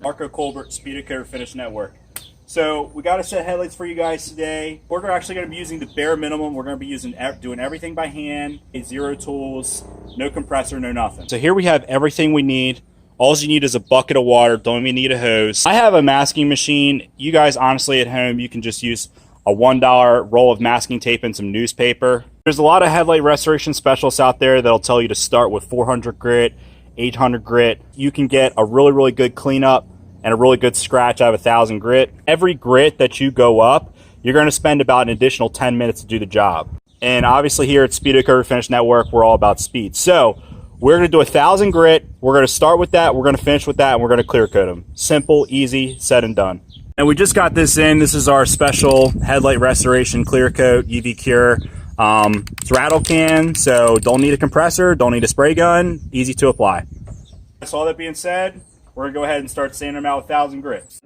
Marco Colbert, Speedocoat Refinish Network. So we got a set of headlights for you guys today. We're actually going to be using the bare minimum. We're going to be doing everything by hand, zero tools, no compressor, no nothing. So here we have everything we need. All you need is a bucket of water. Don't even need a hose. I have a masking machine. You guys, honestly, at home, you can just use a $1 roll of masking tape and some newspaper. There's a lot of headlight restoration specialists out there that'll tell you to start with 400 grit, 800 grit. You can get a really good cleanup and a really good scratch out of 1,000 grit. Every grit that you go up, you're going to spend about an additional 10 minutes to do the job. And obviously here at Speedocoat Refinish Network, we're all about speed. So we're going to do 1,000 grit. We're going to start with that. We're going to finish with that, and we're going to clear coat them. Simple, easy, said and done. And we just got this in. This is our special headlight restoration clear coat UV cure. It's rattle can, so don't need a compressor, don't need a spray gun, easy to apply. So all that being said, we're going to go ahead and start sanding them out with 1,000 grits.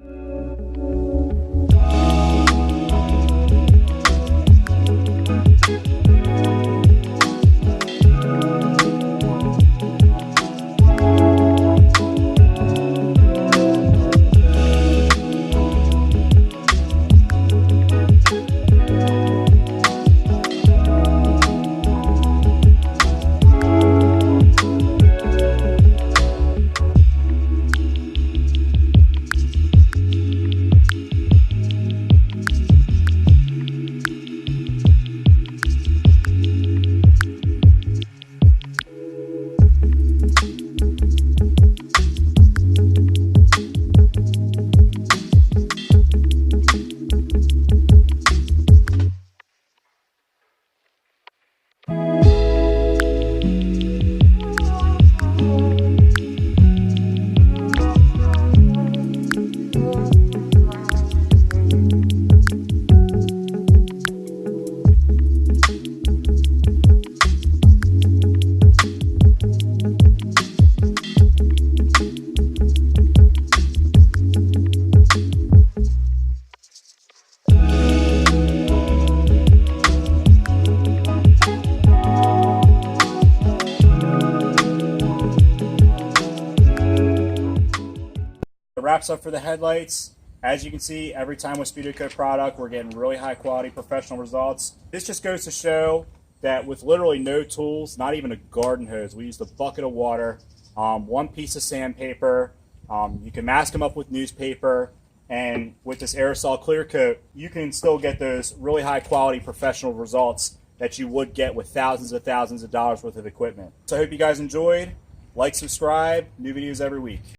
Wraps up for the headlights. As you can see, every time with Speedocoat product, we're getting really high quality professional results. This just goes to show that with literally no tools, not even a garden hose, we used a bucket of water, one piece of sandpaper. You can mask them up with newspaper, and with this aerosol clear coat, you can still get those really high quality professional results that you would get with thousands of dollars worth of equipment. So I hope you guys enjoyed. Like, subscribe, new videos every week.